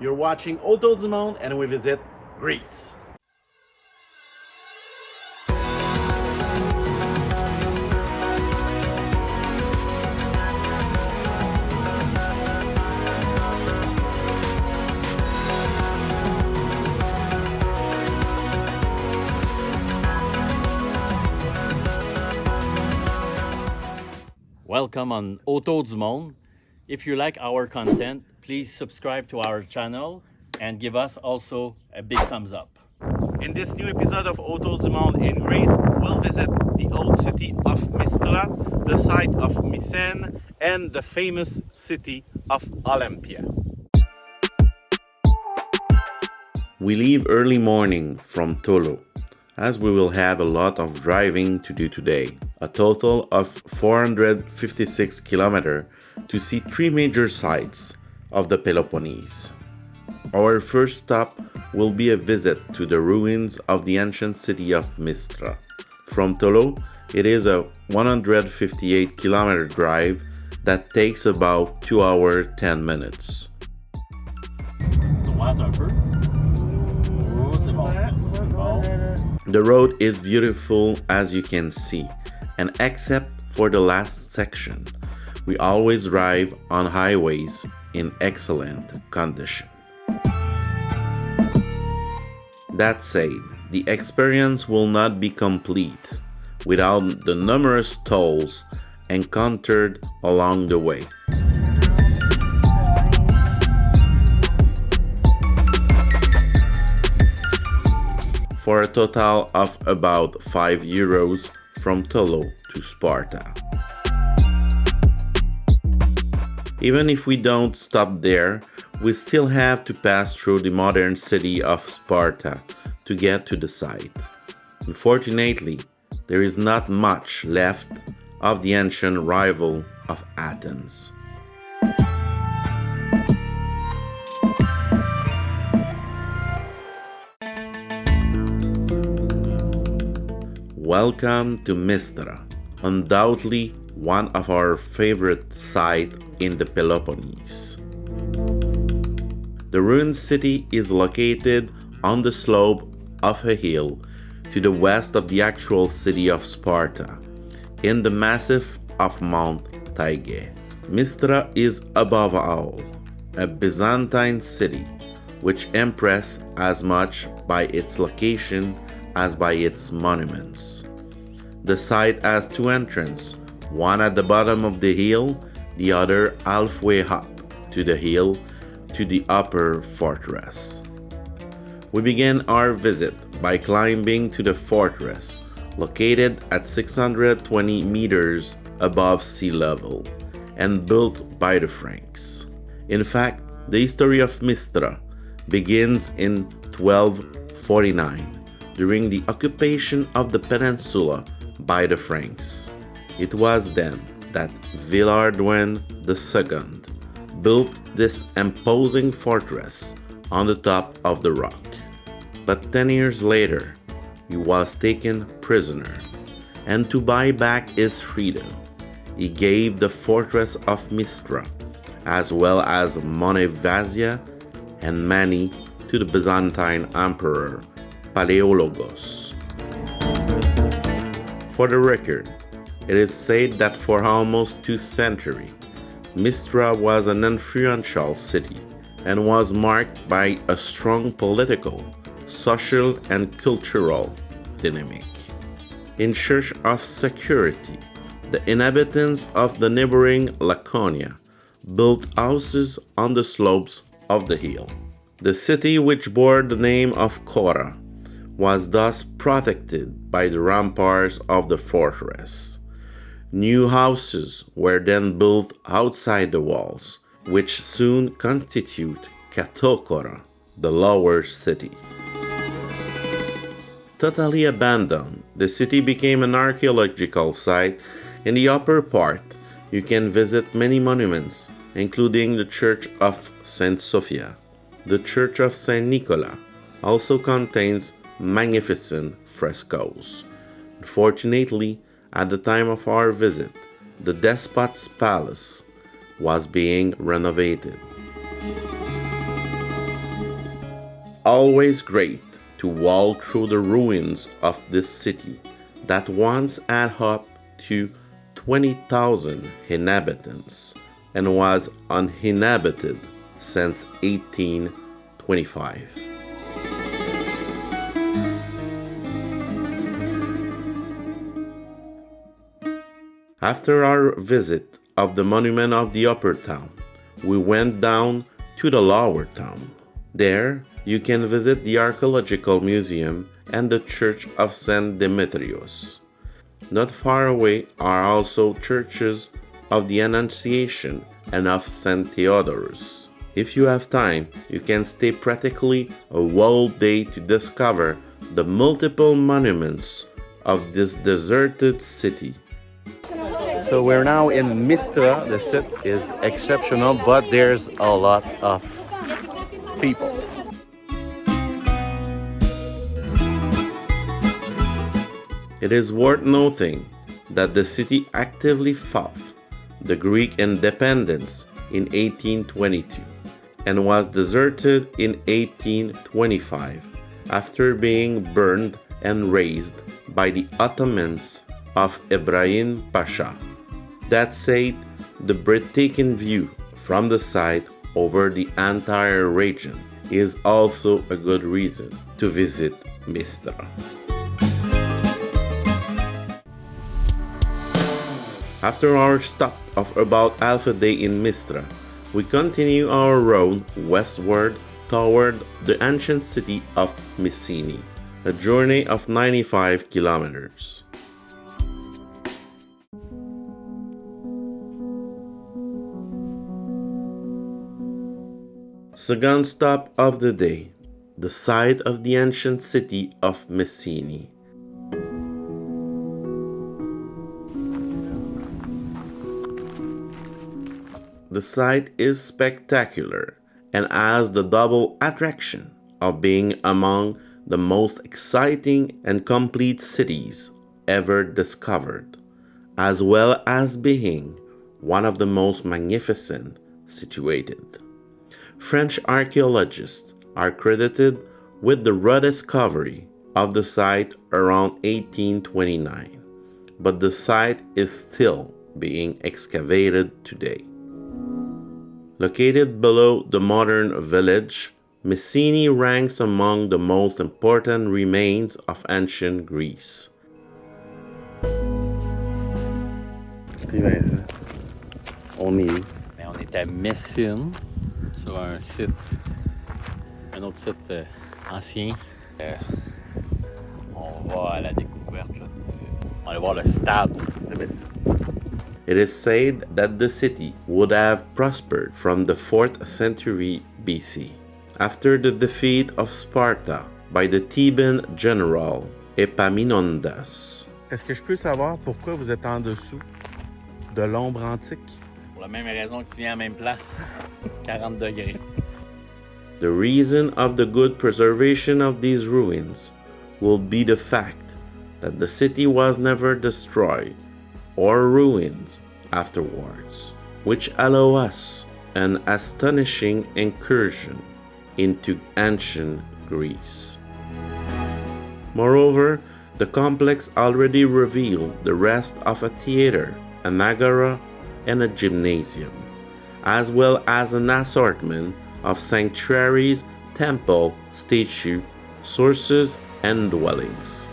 You're watching Autour du monde and we visit Greece. Welcome on Autour du monde. If you like our content, please subscribe to our channel and give us also a big thumbs up. In this new episode of Autour du monde in Greece, we'll visit the old city of Mystra, the site of Messene, and the famous city of Olympia. We leave early morning from Tolo, as we will have a lot of driving to do today. A total of 456 kilometers to see three major sites of the Peloponnese. Our first stop will be a visit to the ruins of the ancient city of Mystra. From Tolo, it is a 158 kilometer drive that takes about 2 hours 10 minutes. The road is beautiful as you can see, and except for the last section, we always drive on highways in excellent condition. That said, the experience will not be complete without the numerous tolls encountered along the way. For a total of about 5 euros from Tolo to Sparta. Even if we don't stop there, we still have to pass through the modern city of Sparta to get to the site. Unfortunately, there is not much left of the ancient rival of Athens. Welcome to Mystra, undoubtedly one of our favorite sites in the Peloponnese. The ruined city is located on the slope of a hill to the west of the actual city of Sparta, in the massif of Mount Taige. Mystra is above all a Byzantine city, which impressed as much by its location as by its monuments. The site has two entrances, one at the bottom of the hill, the other halfway up to the hill to the upper fortress. We begin our visit by climbing to the fortress, located at 620 meters above sea level and built by the Franks. In fact, the history of Mystra begins in 1249. During the occupation of the peninsula by the Franks. It was then that Villehardouin II built this imposing fortress on the top of the rock. But 10 years later, he was taken prisoner, and to buy back his freedom, he gave the fortress of Mystra, as well as Monevasia and Mani, to the Byzantine Emperor Palaeologos. For the record, it is said that for almost 2 centuries, Mystra was an influential city and was marked by a strong political, social, and cultural dynamic. In search of security, the inhabitants of the neighboring Laconia built houses on the slopes of the hill. The city, which bore the name of Cora, was thus protected by the ramparts of the fortress. New houses were then built outside the walls, which soon constitute Katokora, the lower city. Totally abandoned, the city became an archaeological site. In the upper part, you can visit many monuments, including the Church of Saint Sophia. The Church of Saint Nicholas also contains magnificent frescoes. Unfortunately, at the time of our visit, the despot's palace was being renovated. always great to walk through the ruins of this city that once had up to 20,000 inhabitants and was uninhabited since 1825. After our visit of the monument of the upper town, we went down to the lower town. There, you can visit the archaeological museum and the church of St. Demetrios. Not far away are also churches of the Annunciation and of St. Theodorus. If you have time, you can stay practically a whole day to discover the multiple monuments of this deserted city. So we're now in Mystra. The set is exceptional, but there's a lot of people. It is worth noting that the city actively fought the Greek independence in 1822 and was deserted in 1825 after being burned and razed by the Ottomans of Ibrahim Pasha. That said, the breathtaking view from the site over the entire region is also a good reason to visit Mystra. After our stop of about half a day in Mystra, we continue our road westward toward the ancient city of Messene, a journey of 95 kilometers. Second stop of the day, the site of the ancient city of Messene. The site is spectacular and has the double attraction of being among the most exciting and complete cities ever discovered, as well as being one of the most magnificent situated. French archaeologists are credited with the rediscovery of the site around 1829, but the site is still being excavated today. Located below the modern village, Messene ranks among the most important remains of ancient Greece. Puis Vincent, on est où? On est à Messene, sur un autre site ancien. On va à la découverte. Là, on va aller voir le stade de Messene. It is said that the city would have prospered from the 4th century BC, after the defeat of Sparta by the Theban general Epaminondas. Est-ce que je peux savoir pourquoi vous êtes en dessous de l'ombre antique? Pour la même raison que tu viens à la même place, 40 degrés. The reason of the good preservation of these ruins will be the fact that the city was never destroyed or ruined afterwards, which allow us an astonishing incursion into ancient Greece. Moreover, the complex already revealed the rest of a theater, an agora, and a gymnasium, as well as an assortment of sanctuaries, temple, statue, sources, and dwellings.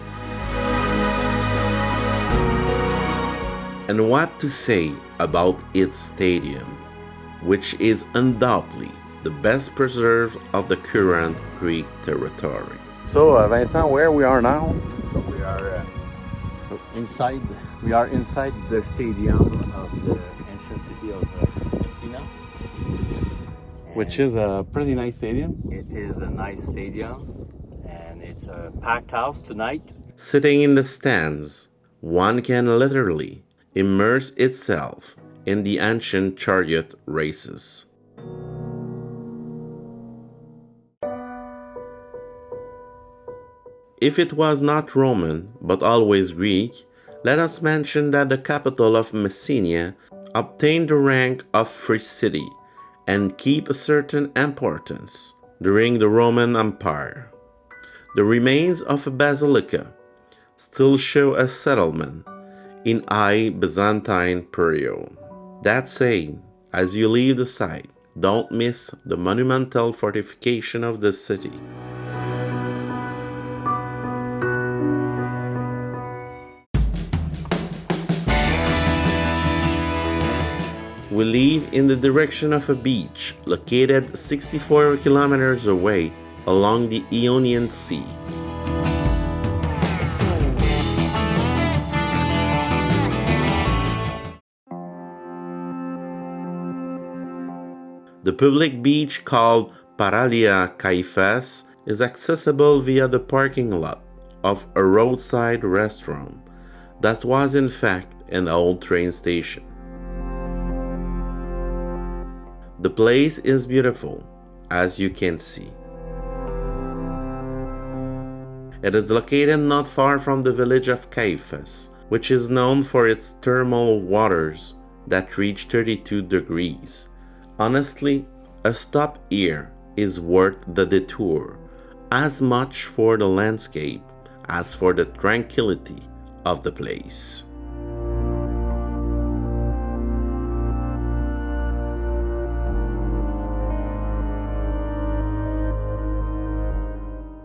And what to say about its stadium, which is undoubtedly the best preserved of the current Greek territory. So, Vincent, where we are now? So we are inside. We are inside the stadium of the ancient city of Messene, Which is a pretty nice stadium. It is a nice stadium, and it's a packed house tonight. Sitting in the stands, one can literally immerse itself in the ancient chariot races. If it was not Roman, but always Greek, let us mention that the capital of Messenia obtained the rank of free city and keep a certain importance during the Roman Empire. The remains of a basilica still show a settlement in high Byzantine period. That said, as you leave the site, don't miss the monumental fortification of the city. We leave in the direction of a beach located 64 kilometers away along the Ionian Sea. The public beach called Paralia Kaiaphas is accessible via the parking lot of a roadside restaurant that was in fact an old train station. The place is beautiful, as you can see. It is located not far from the village of Kaiaphas, which is known for its thermal waters that reach 32 degrees. Honestly, a stop here is worth the detour, as much for the landscape as for the tranquility of the place.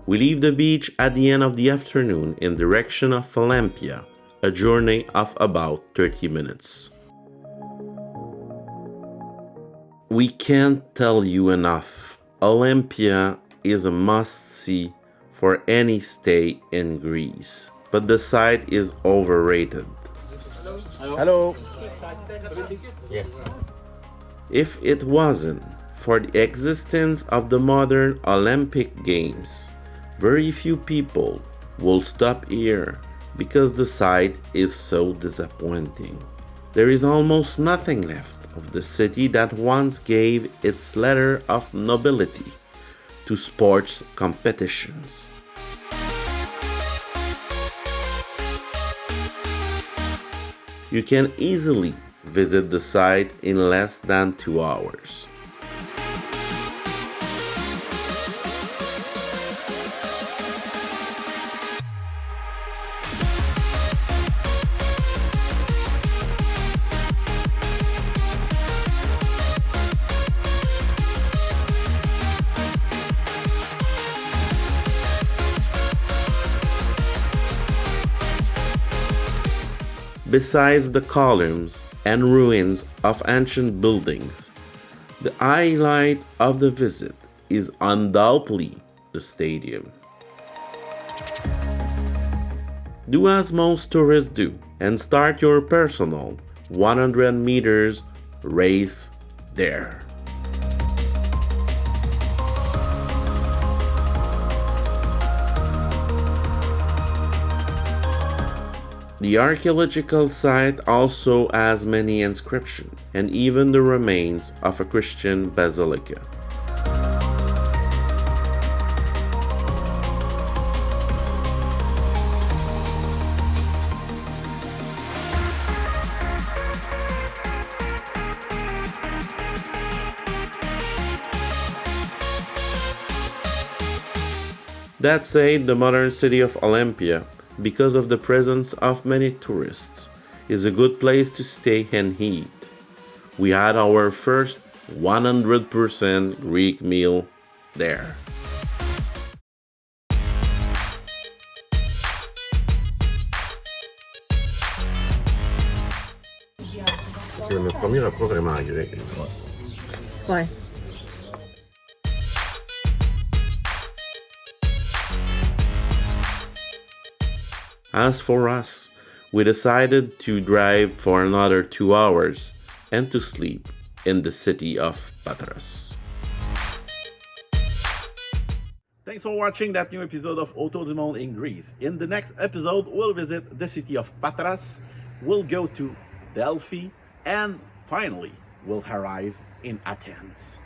We leave the beach at the end of the afternoon in direction of Olympia, a journey of about 30 minutes. We can't tell you enough. Olympia is a must-see for any stay in Greece, but the site is overrated. Hello. Yes. If it wasn't for the existence of the modern Olympic Games, very few people will stop here because the site is so disappointing. There is almost nothing left of the city that once gave its letter of nobility to sports competitions. You can easily visit the site in less than 2 hours. Besides the columns and ruins of ancient buildings, the highlight of the visit is undoubtedly the stadium. Do as most tourists do and start your personal 100 meters race there. The archaeological site also has many inscriptions and even the remains of a Christian basilica. That said, the modern city of Olympia, because of the presence of many tourists, is a good place to stay and eat. We had our first 100% Greek meal there. C'est notre premier repas vraiment grec. Ouais. As for us, we decided to drive for another 2 hours and to sleep in the city of Patras. Thanks for watching that new episode of Autour du Monde in Greece. In the next episode, we'll visit the city of Patras, we'll go to Delphi, and finally, we'll arrive in Athens.